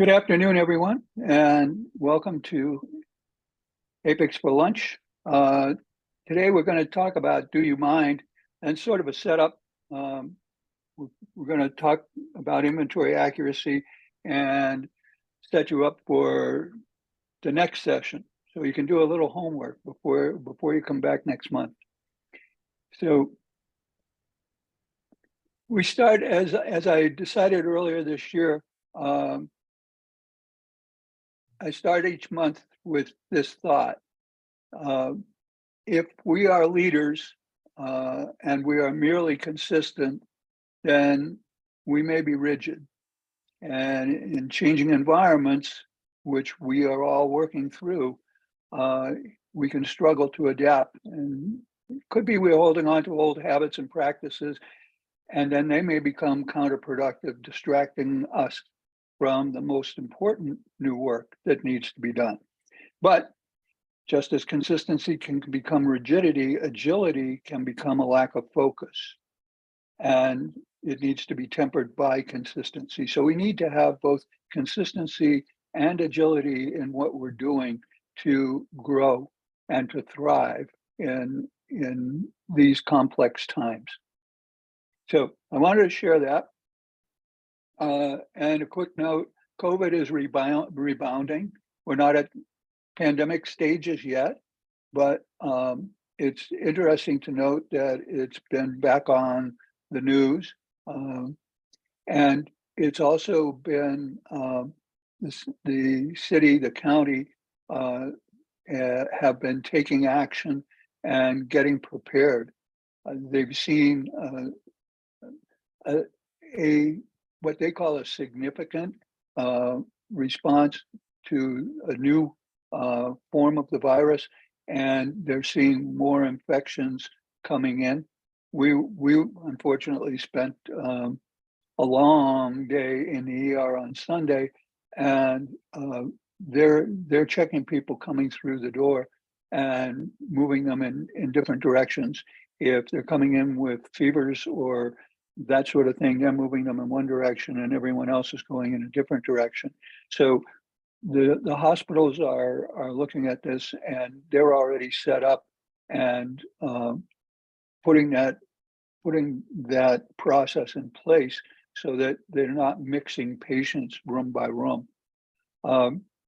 Good afternoon, everyone, and welcome to Apics for Lunch. Today, we're going to talk about Do You Mind? And sort of a setup. We're going to talk about inventory accuracy and set you up for the next session, so you can do a little homework before you come back next month. So we start, as I decided earlier this year, I start each month with this thought. If we are leaders and we are merely consistent, then we may be rigid. And in changing environments, which we are all working through, we can struggle to adapt. And it could be we're holding on to old habits and practices, and then they may become counterproductive, distracting us from the most important new work that needs to be done. But just as consistency can become rigidity, agility can become a lack of focus. And it needs to be tempered by consistency. So we need to have both consistency and agility in what we're doing to grow and to thrive in these complex times. So I wanted to share that. And a quick note, COVID is rebounding. We're not at pandemic stages yet, but it's interesting to note that it's been back on the news. And it's also been the city, the county have been taking action and getting prepared. They've seen what they call a significant response to a new form of the virus, and they're seeing more infections coming in. We unfortunately spent a long day in the ER on Sunday, and they're checking people coming through the door and moving them in different directions. If they're coming in with fevers or that sort of thing, they're moving them in one direction and everyone else is going in a different direction. So the hospitals are looking at this, and they're already set up and putting that process in place so that they're not mixing patients room by room.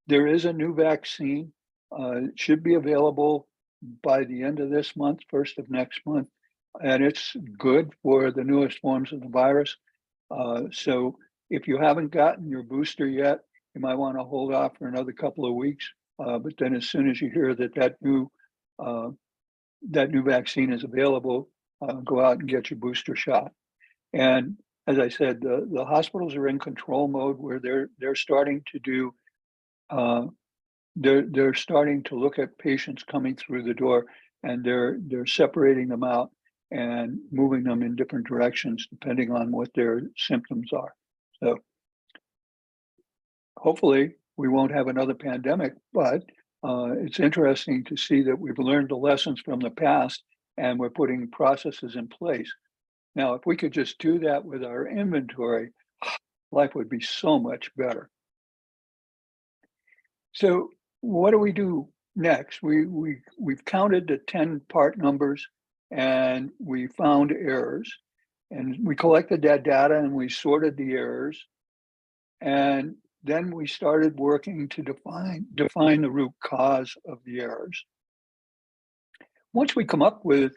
There is a new vaccine. It should be available by the end of this month, first of next month, and it's good for the newest forms of the virus. So if you haven't gotten your booster yet, you might want to hold off for another couple of weeks. But then as soon as you hear that new vaccine is available, go out and get your booster shot. And as I said, the hospitals are in control mode where they're starting to do, they're starting to look at patients coming through the door, and they're separating them out and moving them in different directions depending on what their symptoms are. So hopefully we won't have another pandemic, but it's interesting to see that we've learned the lessons from the past and we're putting processes in place. Now, if we could just do that with our inventory, life would be so much better. So what do we do next? We've counted the 10 part numbers and we found errors, and we collected that data and we sorted the errors. And then we started working to define the root cause of the errors. Once we come up with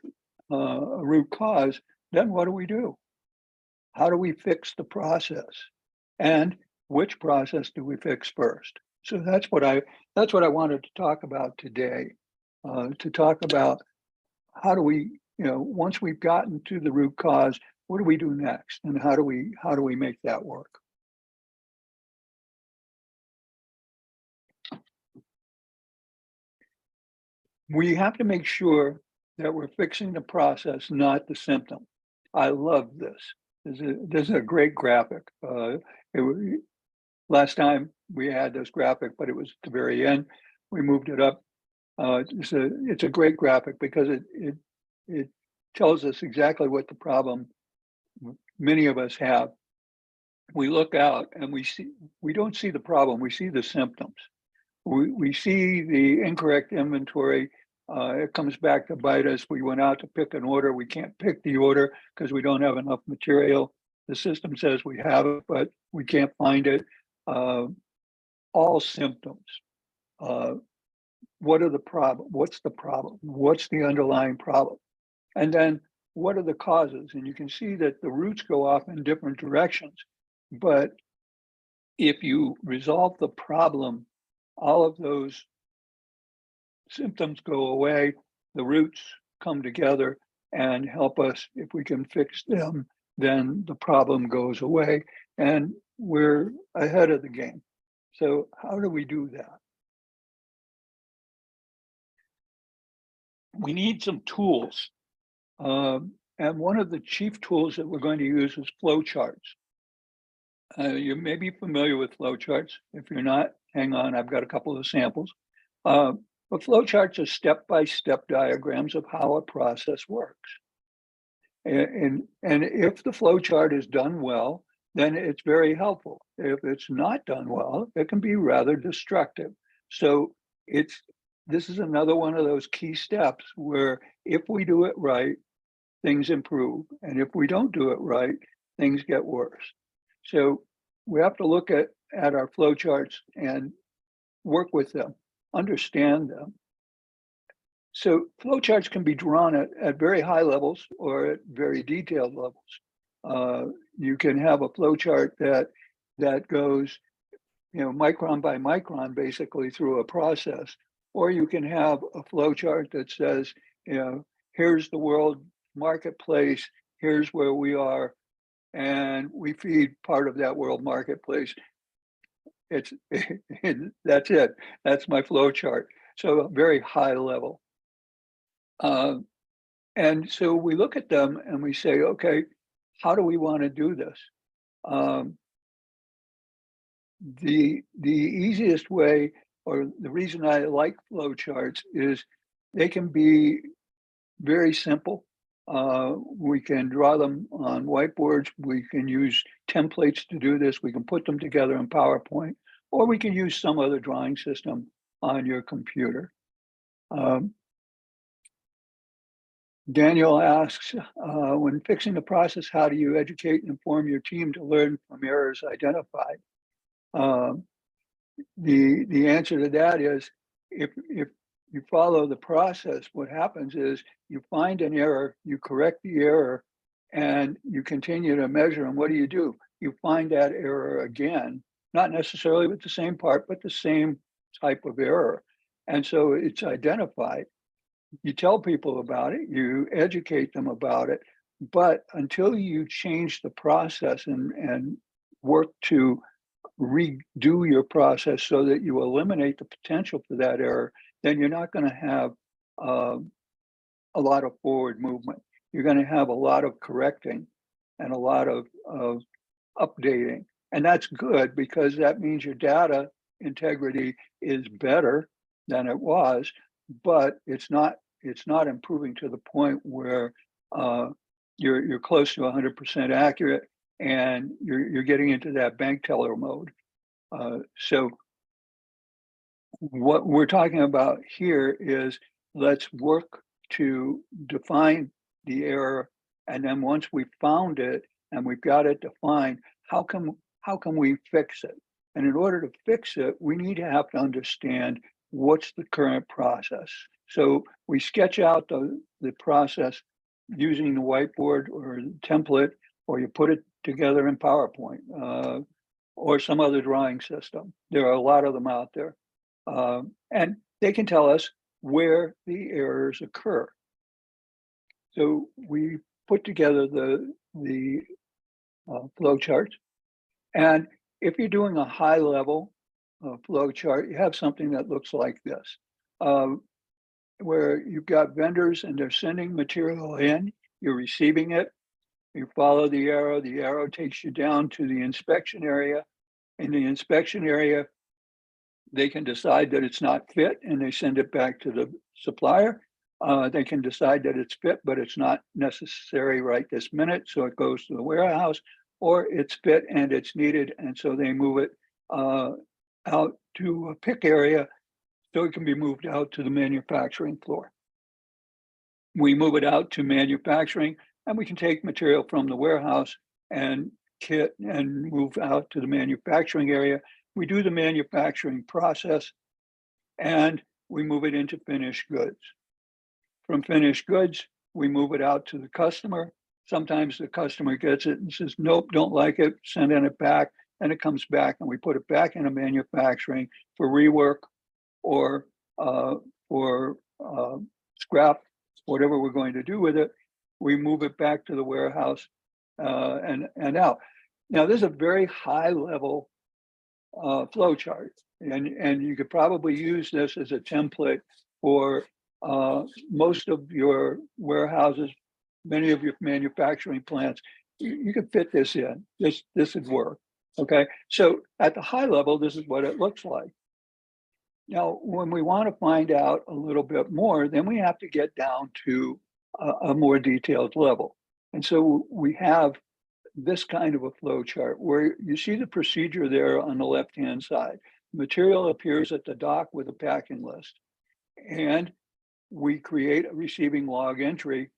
a root cause, then what do? How do we fix the process? And which process do we fix first? So that's what I wanted to talk about today. To talk about how do we, once we've gotten to the root cause, what do we do next, and how do we make that work? We have to make sure that we're fixing the process, not the symptom. I love this. This is a great graphic. Last time we had this graphic, but it was at the very end. We moved it up. It's a great graphic because it tells us exactly what the problem many of us have. we look out and we don't see the problem, we see the symptoms. We see the incorrect inventory. It comes back to bite us. We went out to pick an order. We can't pick the order because we don't have enough material. The system says we have it, but we can't find it. All symptoms. What are the problem? What's the problem? What's the underlying problem? And then what are the causes? And you can see that the roots go off in different directions. But if you resolve the problem, all of those symptoms go away, the roots come together and help us. If we can fix them, then the problem goes away and we're ahead of the game. So how do we do that? We need some tools. And one of the chief tools that we're going to use is flowcharts. You may be familiar with flowcharts. If you're not, hang on, I've got a couple of samples. But flowcharts are step-by-step diagrams of how a process works. And if the flowchart is done well, then it's very helpful. If it's not done well, it can be rather destructive. So this is another one of those key steps where if we do it right, things improve. And if we don't do it right, things get worse. So we have to look at our flowcharts and work with them, understand them. So flowcharts can be drawn at very high levels or at very detailed levels. You can have a flowchart that goes, micron by micron, basically through a process, or you can have a flowchart that says, here's the world marketplace, here's where we are, and we feed part of that world marketplace. That's it. That's my flow chart. So a very high level. And so we look at them and we say, okay, how do we want to do this? The easiest way, or the reason I like flow charts, is they can be very simple. We can draw them on whiteboards. We can use templates to do this. We can put them together in PowerPoint, or we can use some other drawing system on your computer. Daniel asks, when fixing the process, how do you educate and inform your team to learn from errors identified? The answer to that is, if you follow the process, what happens is you find an error, you correct the error, and you continue to measure. And what do? You find that error again, not necessarily with the same part, but the same type of error. And so it's identified. You tell people about it, you educate them about it, but until you change the process and work to redo your process so that you eliminate the potential for that error, then you're not going to have a lot of forward movement. You're going to have a lot of correcting and a lot of updating. And that's good, because that means your data integrity is better than it was, but it's not improving to the point where you're close to 100% accurate and you're getting into that bank teller mode. So what we're talking about here is, let's work to define the error, and then once we've found it and we've got it defined, how can we fix it? And in order to fix it, we need to have to understand what's the current process. So we sketch out the process using the whiteboard or the template, or you put it together in PowerPoint or some other drawing system. There are a lot of them out there. And they can tell us where the errors occur. So we put together the flow charts. And if you're doing a high level flow chart, you have something that looks like this, where you've got vendors and they're sending material in, you're receiving it, you follow the arrow takes you down to the inspection area. In the inspection area, they can decide that it's not fit and they send it back to the supplier. They can decide that it's fit, but it's not necessary right this minute, so it goes to the warehouse. or it's fit and it's needed, and so they move it out to a pick area so it can be moved out to the manufacturing floor. We move it out to manufacturing, and we can take material from the warehouse and kit and move out to the manufacturing area. We do the manufacturing process, and we move it into finished goods. From finished goods, we move it out to the customer. Sometimes the customer gets it and says, nope, don't like it, send it back, and it comes back, and we put it back into manufacturing for rework or for scrap, whatever we're going to do with it. We move it back to the warehouse and out. Now, this is a very high level flow chart, and you could probably use this as a template for most of your warehouses, many of your manufacturing plants. You could fit this in. This would work. Okay, so at the high level, this is what it looks like. Now, when we want to find out a little bit more, then we have to get down to a more detailed level. And so we have this kind of a flow chart where you see the procedure there on the left-hand side. Material appears at the dock with a packing list, and we create a receiving log entry,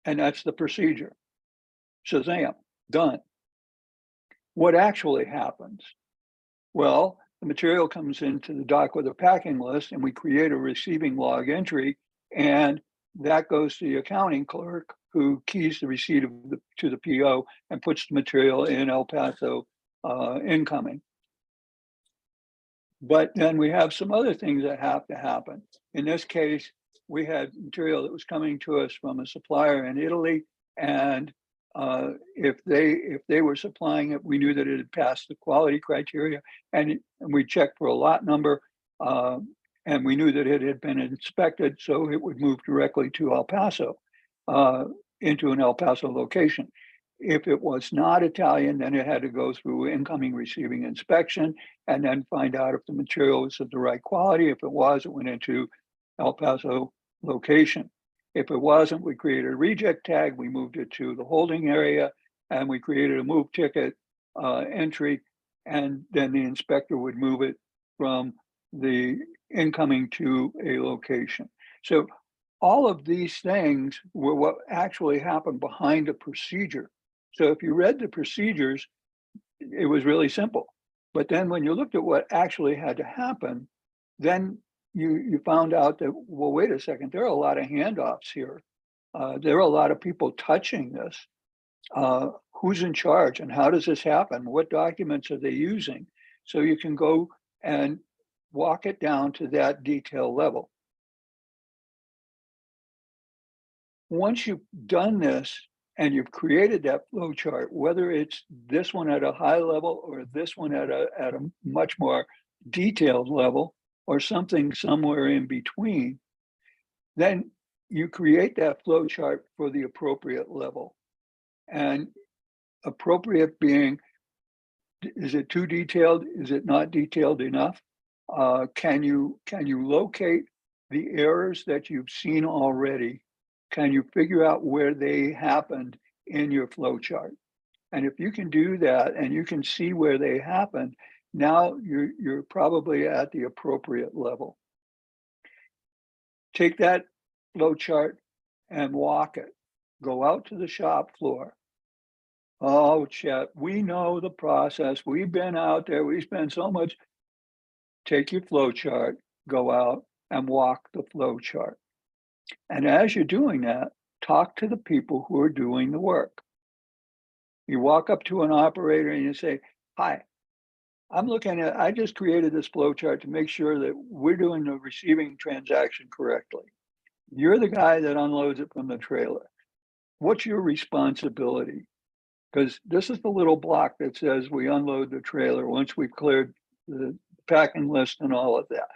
and that's the procedure. Shazam, done. What actually happens? Well, the material comes into the dock with a packing list, and we create a receiving log entry, and that goes to the accounting clerk, who keys the receipt to the PO and puts the material in El Paso incoming. But then we have some other things that have to happen. In this case, we had material that was coming to us from a supplier in Italy, and if they were supplying it, we knew that it had passed the quality criteria, and we checked for a lot number, and we knew that it had been inspected, so it would move directly to El Paso, into an El Paso location. If it was not Italian, then it had to go through incoming receiving inspection and then find out if the material was of the right quality. If it was, it went into El Paso location. If it wasn't, we created a reject tag, we moved it to the holding area, and we created a move ticket entry, and then the inspector would move it from the incoming to a location. So all of these things were what actually happened behind a procedure. So if you read the procedures, it was really simple. But then when you looked at what actually had to happen, then you found out that, well, wait a second, there are a lot of handoffs here. There are a lot of people touching this. Who's in charge and how does this happen? What documents are they using? So you can go and walk it down to that detail level. Once you've done this and you've created that flow chart, whether it's this one at a high level or this one at a much more detailed level, or something somewhere in between, then you create that flow chart for the appropriate level. And appropriate being, is it too detailed? Is it not detailed enough? Can you locate the errors that you've seen already? Can you figure out where they happened in your flow chart? And if you can do that and you can see where they happened, now you're probably at the appropriate level. Take that flow chart and walk it. Go out to the shop floor. Oh, Chet, we know the process. We've been out there. We spend so much. Take your flow chart, go out and walk the flow chart. And as you're doing that, talk to the people who are doing the work. You walk up to an operator and you say, hi, I just created this flow chart to make sure that we're doing the receiving transaction correctly. You're the guy that unloads it from the trailer. What's your responsibility? Because this is the little block that says we unload the trailer once we've cleared the packing list and all of that.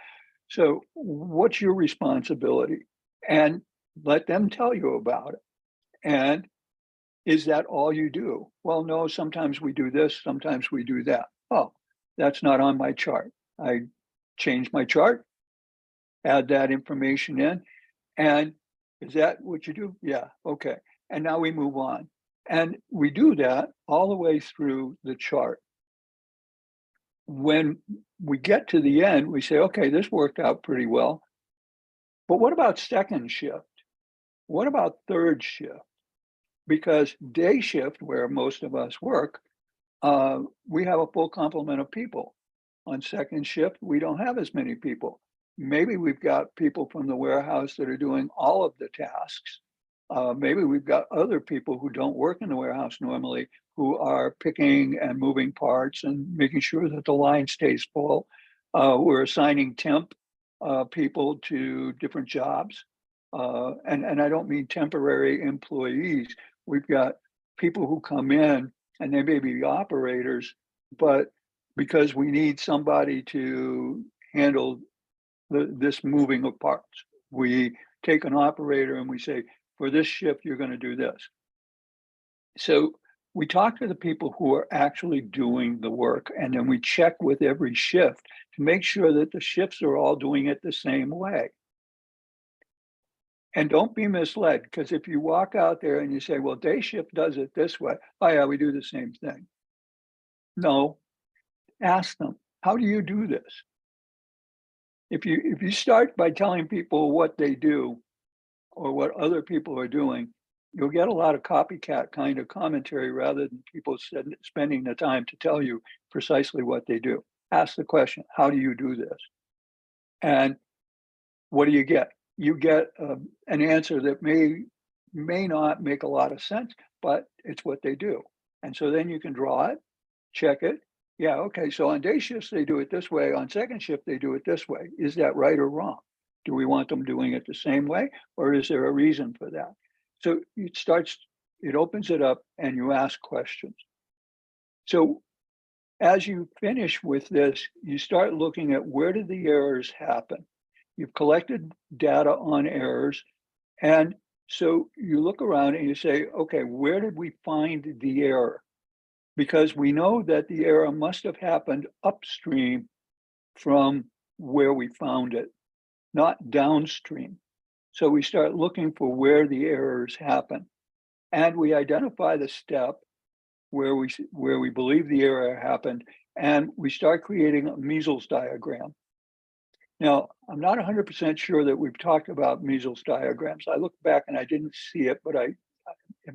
So what's your responsibility? And let them tell you about it. And is that all you do? Well, no, sometimes we do this, sometimes we do that. Oh, that's not on my chart. I change my chart, add that information in. And is that what you do? Yeah, okay. And now we move on. And we do that all the way through the chart. When we get to the end, we say, okay, this worked out pretty well. But what about second shift? What about third shift? Because day shift, where most of us work, we have a full complement of people. On second shift, we don't have as many people. Maybe we've got people from the warehouse that are doing all of the tasks. Maybe we've got other people who don't work in the warehouse normally, who are picking and moving parts and making sure that the line stays full. We're assigning temp people to different jobs. And I don't mean temporary employees. We've got people who come in and they may be operators, but because we need somebody to handle this moving of parts, we take an operator and we say, for this shift, you're going to do this. So we talk to the people who are actually doing the work, and then we check with every shift to make sure that the shifts are all doing it the same way. And don't be misled, because if you walk out there and you say, well, day shift does it this way. Oh yeah, we do the same thing. No, ask them, how do you do this? If you start by telling people what they do or what other people are doing, you'll get a lot of copycat kind of commentary rather than people spending the time to tell you precisely what they do. Ask the question, how do you do this? And what do you get? You get an answer that may not make a lot of sense, but it's what they do. And so then you can draw it, check it. Yeah, okay, so on day shifts, they do it this way. On second shift, they do it this way. Is that right or wrong? Do we want them doing it the same way, or is there a reason for that? So it opens it up and you ask questions. So as you finish with this, you start looking at where did the errors happen? You've collected data on errors. And so you look around and you say, okay, where did we find the error? Because we know that the error must have happened upstream from where we found it, not downstream. So we start looking for where the errors happen. And we identify the step where we believe the error happened, and we start creating a measles diagram. Now, I'm not 100% sure that we've talked about measles diagrams. I looked back and I didn't see it, but in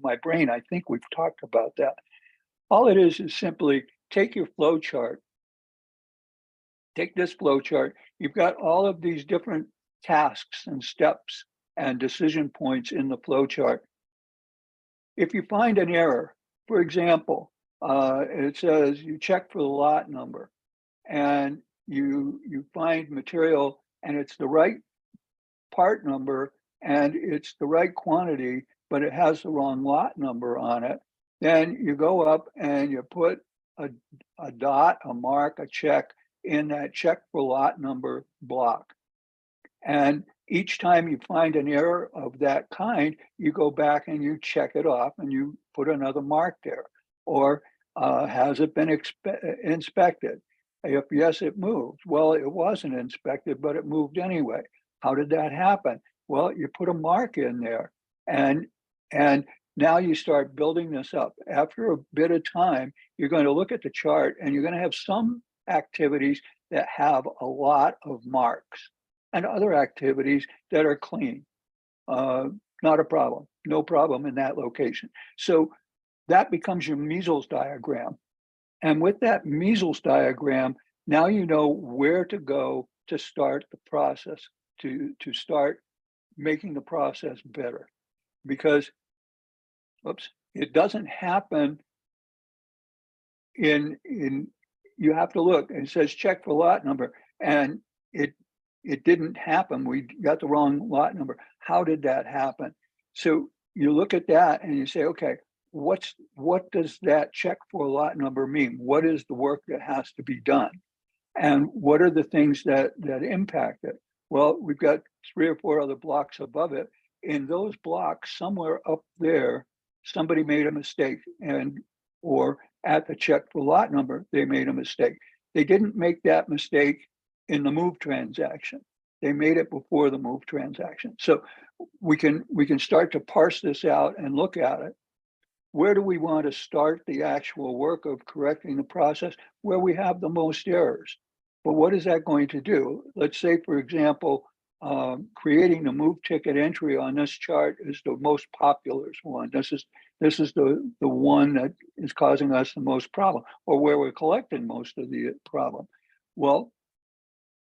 my brain, I think we've talked about that. All it is simply take your flow chart, take this flow chart. You've got all of these different tasks and steps and decision points in the flow chart. If you find an error, for example, it says you check for the lot number and you find material and it's the right part number and it's the right quantity, but it has the wrong lot number on it, then you go up and you put a dot, a mark, a check in that check for lot number block. And each time you find an error of that kind, you go back and you check it off and you put another mark there. Or has it been inspected? If yes, it moved. Well, it wasn't inspected, but it moved anyway. How did that happen? Well, you put a mark in there and now you start building this up. After a bit of time, you're going to look at the chart and you're going to have some activities that have a lot of marks and other activities that are clean. Not a problem, no problem in that location. So that becomes your measles diagram. And with that measles diagram, now you know where to go to start the process, to start making the process better. Because, it doesn't happen in you have to look, and it says check for lot number, and it didn't happen. We got the wrong lot number. How did that happen? So you look at that and you say, okay, what does that check for lot number mean? What is the work that has to be done? And what are the things that impact it? Well, we've got 3 or 4 other blocks above it. In those blocks, somewhere up there, somebody made a mistake, or at the check for lot number, they made a mistake. They didn't make that mistake in the move transaction. They made it before the move transaction. So we can start to parse this out and look at it. where do we want to start the actual work of correcting the process where we have the most errors? But what is that going to do? Let's say, for example, creating the move ticket entry on this chart is the most popular one. This is the one that is causing us the most problem, or where we're collecting most of the problem. Well,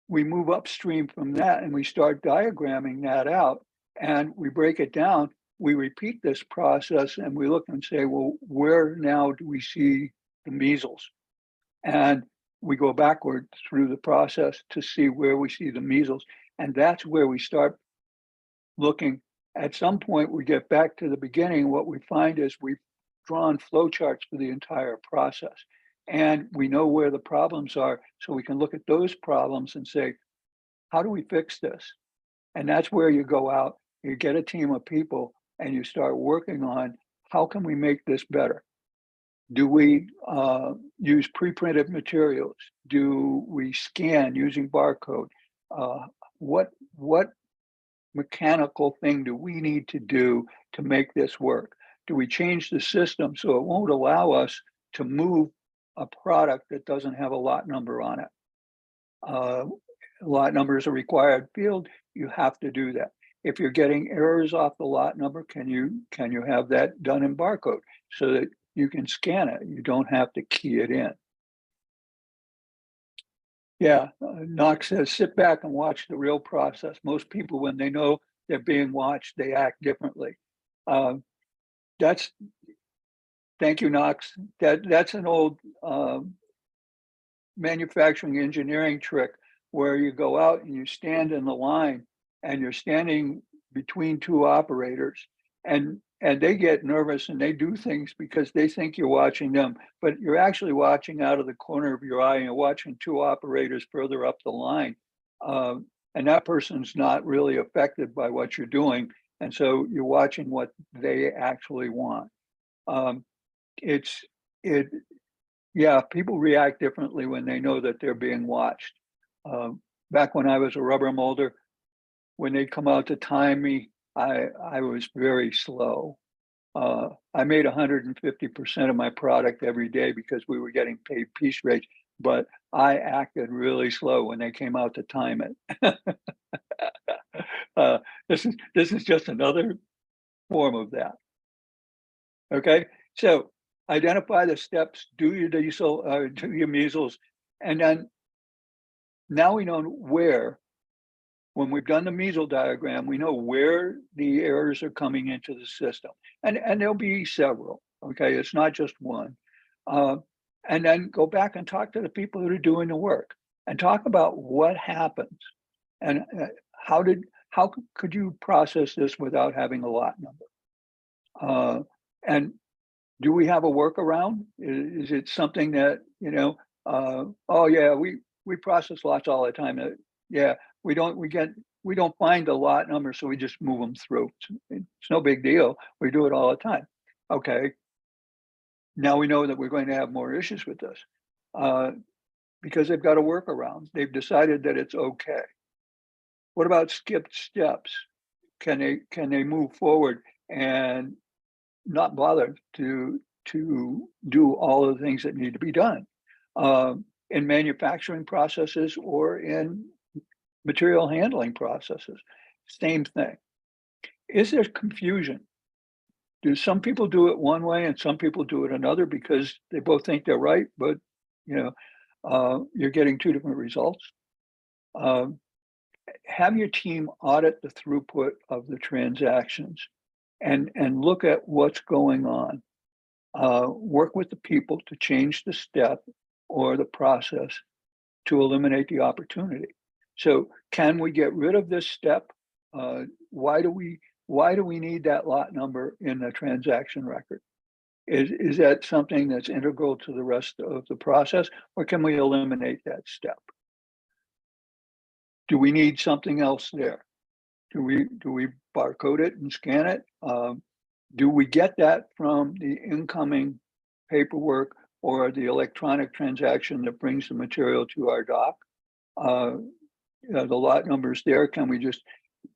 we move upstream from that and we start diagramming that out and we break it down. We repeat this process and we look and say, well, where now do we see the measles? And we go backward through the process to see where we see the measles. And that's where we start looking. At some point, we get back to the beginning. What we find is we've drawn flowcharts for the entire process. And we know where the problems are. So we can look at those problems and say, how do we fix this? And that's where you go out, you get a team of people and you start working on how can we make this better? Do we use pre-printed materials? Do we scan using barcode? What mechanical thing do we need to do to make this work? Do we change the system so it won't allow us to move a product that doesn't have a lot number on it? Lot number is a required field. You have to do that. If you're getting errors off the lot number, can you have that done in barcode so that you can scan it? You don't have to key it in. Yeah, Knox says, sit back and watch the real process. Most people, when they know they're being watched, they act differently. Thank you, Knox. That's an old manufacturing engineering trick where you go out and you stand in the line and you're standing between two operators and they get nervous and they do things because they think you're watching them, but you're actually watching out of the corner of your eye and you're watching two operators further up the line. And that person's not really affected by what you're doing. And so you're watching what they actually want. Yeah, people react differently when they know that they're being watched. Back when I was a rubber molder, when they'd come out to time me, I was very slow. I made 150% of my product every day because we were getting paid piece rates, but I acted really slow when they came out to time it. This is just another form of that. Okay, so identify the steps, do your diesel, do your measles, and then now we know where. When we've done the measles diagram, we know where the errors are coming into the system, and there'll be several. Okay, it's not just one. And then go back and talk to the people that are doing the work, and talk about what happens, and how could you process this without having a lot number, and do we have a workaround? Is it something that, oh yeah, we process lots all the time. Yeah, we don't find the lot number, so we just move them through. It's no big deal. We do it all the time. Okay. Now we know that we're going to have more issues with this because they've got a workaround. They've decided that it's okay. What about skipped steps? Can they move forward and not bother to do all of the things that need to be done in manufacturing processes or in material handling processes? Same thing. Is there confusion? Do some people do it one way and some people do it another because they both think they're right, but you're getting two different results? Have your team audit the throughput of the transactions and look at what's going on. Work with the people to change the step or the process to eliminate the opportunity. So can we get rid of this step? Why do we need that lot number in the transaction record? Is that something that's integral to the rest of the process, or can we eliminate that step? Do we need something else there? Do we barcode it and scan it? Do we get that from the incoming paperwork or the electronic transaction that brings the material to our dock? The lot numbers there, can we just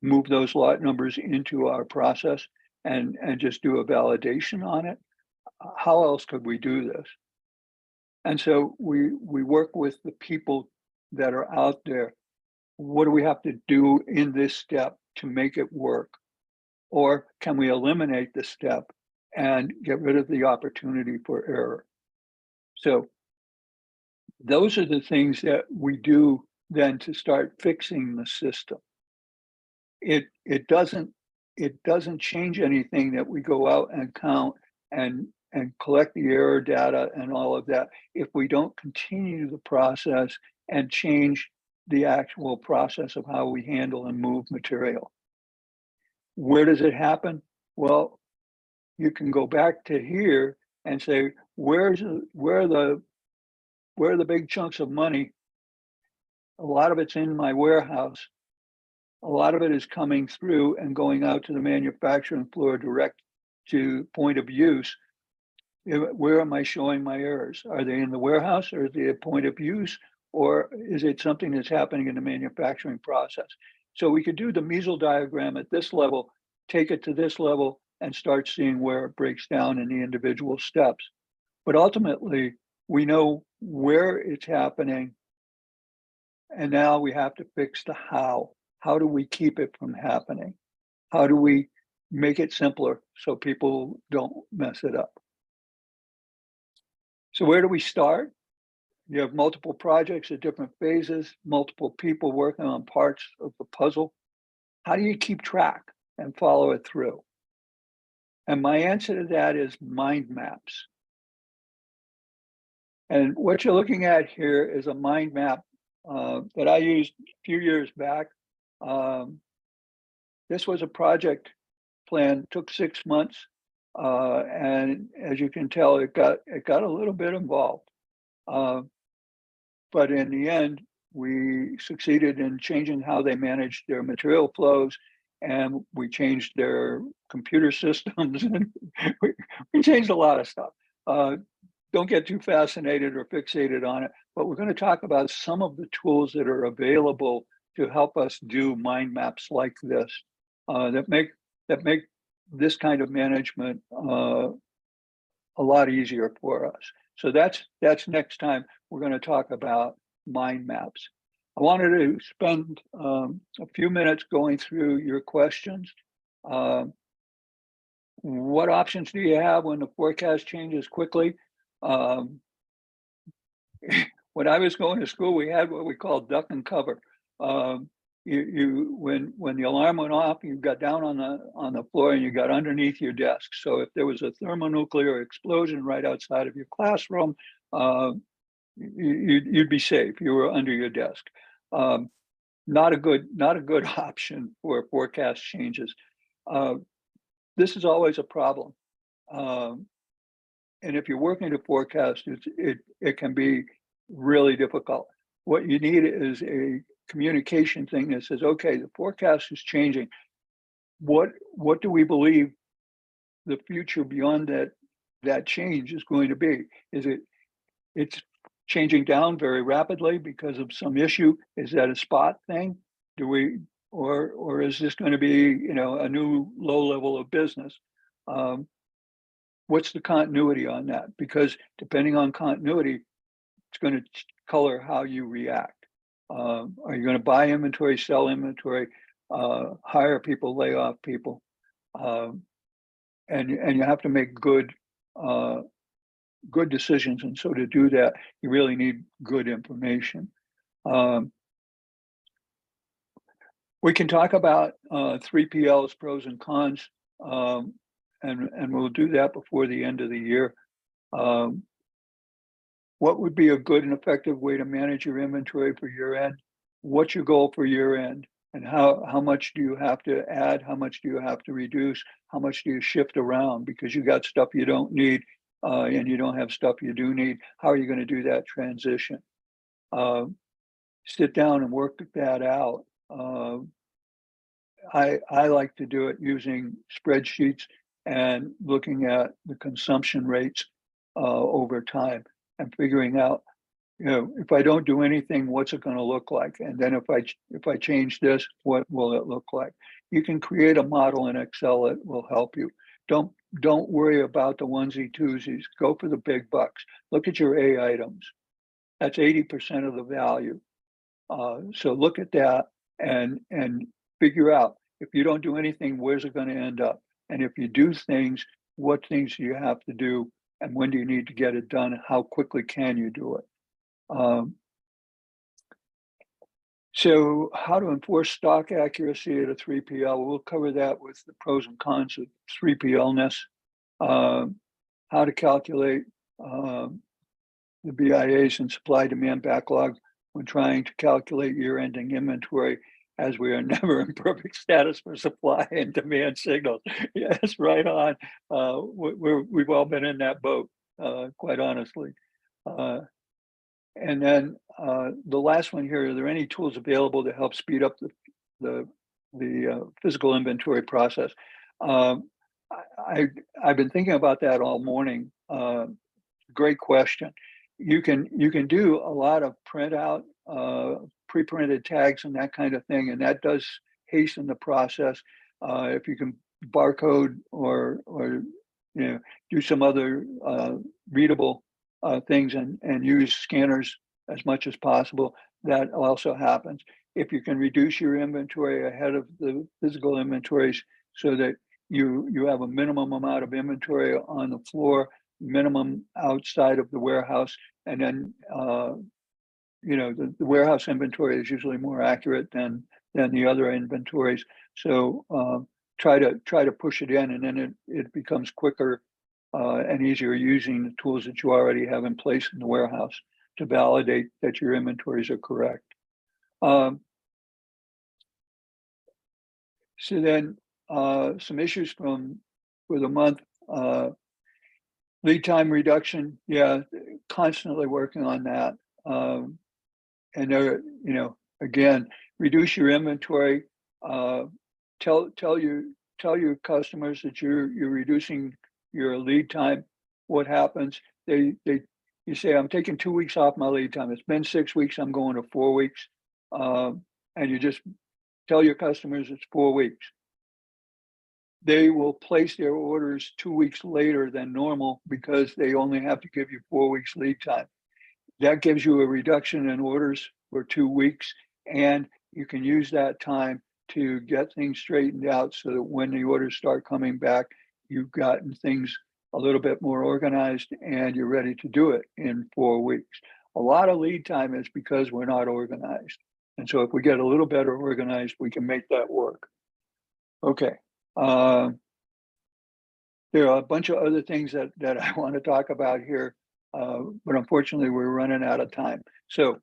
move those lot numbers into our process and just do a validation on it? how else could we do this? And so we work with the people that are out there. What do we have to do in this step to make it work? Or can we eliminate the step and get rid of the opportunity for error? So those are the things that we do then to start fixing the system. It doesn't change anything that we go out and count and collect the error data and all of that if we don't continue the process and change the actual process of how we handle and move material. Where does it happen? Well, you can go back to here and say, where are the big chunks of money? A lot of it's in my warehouse. A lot of it is coming through and going out to the manufacturing floor direct to point of use. Where am I showing my errors? Are they in the warehouse, or is it a point of use, or is it something that's happening in the manufacturing process? So we could do the Measles diagram at this level, take it to this level, and start seeing where it breaks down in the individual steps. But ultimately, we know where it's happening, and now we have to fix the how. How do we keep it from happening? How do we make it simpler so people don't mess it up? So where do we start? You have multiple projects at different phases, multiple people working on parts of the puzzle. How do you keep track and follow it through? And my answer to that is mind maps. And what you're looking at here is a mind map that I used a few years back. This was a project plan, took 6 months. And as you can tell, it got a little bit involved. But in the end, we succeeded in changing how they managed their material flows, and we changed their computer systems, and we changed a lot of stuff. Don't get too fascinated or fixated on it, but we're going to talk about some of the tools that are available to help us do mind maps like this, that make this kind of management a lot easier for us. So that's next time we're going to talk about mind maps. I wanted to spend a few minutes going through your questions. What options do you have when the forecast changes quickly? When I was going to school, we had what we call duck and cover. When the alarm went off, you got down on the floor and you got underneath your desk. So if there was a thermonuclear explosion right outside of your classroom, you'd be safe. You were under your desk. Not a good option for forecast changes. This is always a problem. And if you're working to forecast, it can be really difficult. What you need is a communication thing that says, okay, the forecast is changing. What do we believe the future beyond that change is going to be? It's changing down very rapidly because of some issue? Is that a spot thing? Or is this going to be, a new low level of business? What's the continuity on that? Because depending on continuity, it's going to color how you react. Are you going to buy inventory, sell inventory, hire people, lay off people? And you have to make good decisions. And so to do that, you really need good information. We can talk about 3PL's pros and cons, and we'll do that before the end of the year. What would be a good and effective way to manage your inventory for year end? What's your goal for year end? And how much do you have to add? How much do you have to reduce? How much do you shift around because you got stuff you don't need and you don't have stuff you do need? How are you going to do that transition? Sit down and work that out. I like to do it using spreadsheets and looking at the consumption rates over time and figuring out, if I don't do anything, what's it going to look like? And then if I change this, what will it look like? You can create a model in Excel that will help you. don't worry about the onesie twosies. Go for the big bucks. Look at your A items. That's 80% of the value. So look at that and figure out, if you don't do anything, where's it going to end up? And if you do things, what things do you have to do, and when do you need to get it done? How quickly can you do it? So how to enforce stock accuracy at a 3PL. We'll cover that with the pros and cons of 3PL-ness. How to calculate the BIAs and supply demand backlog when trying to calculate year-ending inventory, as we are never in perfect status for supply and demand signals. Yes, right on. We've all been in that boat, quite honestly. And then the last one here, are there any tools available to help speed up the physical inventory process? I've been thinking about that all morning. Great question. You can do a lot of printout, pre-printed tags and that kind of thing, and that does hasten the process. If you can barcode or do some other readable things and use scanners as much as possible, that also happens. If you can reduce your inventory ahead of the physical inventories so that you have a minimum amount of inventory on the floor, minimum outside of the warehouse, and then the warehouse inventory is usually more accurate than the other inventories. So try to push it in, and then it becomes quicker and easier using the tools that you already have in place in the warehouse to validate that your inventories are correct. So then some issues for the month. Lead time reduction, yeah, constantly working on that. And there, again, reduce your inventory. Tell your customers that you're reducing your lead time. What happens? You say, I'm taking 2 weeks off my lead time. It's been 6 weeks. I'm going to 4 weeks, and you just tell your customers it's 4 weeks. They will place their orders 2 weeks later than normal because they only have to give you 4 weeks lead time. That gives you a reduction in orders for 2 weeks, and you can use that time to get things straightened out so that when the orders start coming back, you've gotten things a little bit more organized and you're ready to do it in 4 weeks. A lot of lead time is because we're not organized. And so if we get a little better organized, we can make that work. Okay. There are a bunch of other things that I want to talk about here, but unfortunately we're running out of time. So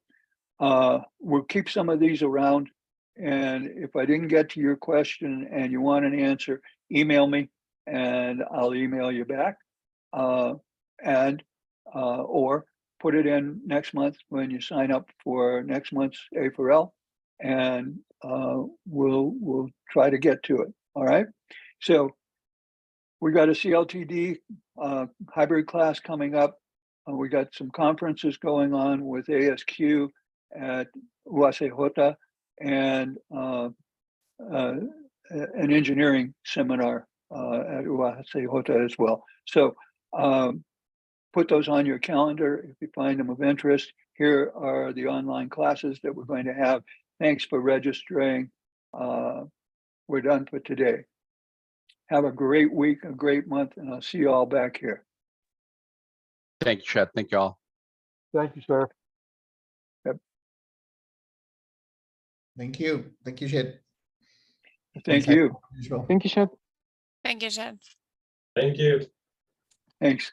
we'll keep some of these around. And if I didn't get to your question and you want an answer, email me and I'll email you back, or put it in next month when you sign up for next month's A4L, and we'll try to get to it. All right. So we got a CLTD hybrid class coming up. We got some conferences going on with ASQ at UACJ and an engineering seminar at UACJ as well. So put those on your calendar if you find them of interest. Here are the online classes that we're going to have. Thanks for registering. We're done for today. Have a great week, a great month, and I'll see you all back here. Thank you, Chet. Thank you all. Thank you, sir. Yep. Thank you. Thank you, Chet. Thank you. Thank you, Chet. Thank you, Chet. Thank you. Thanks.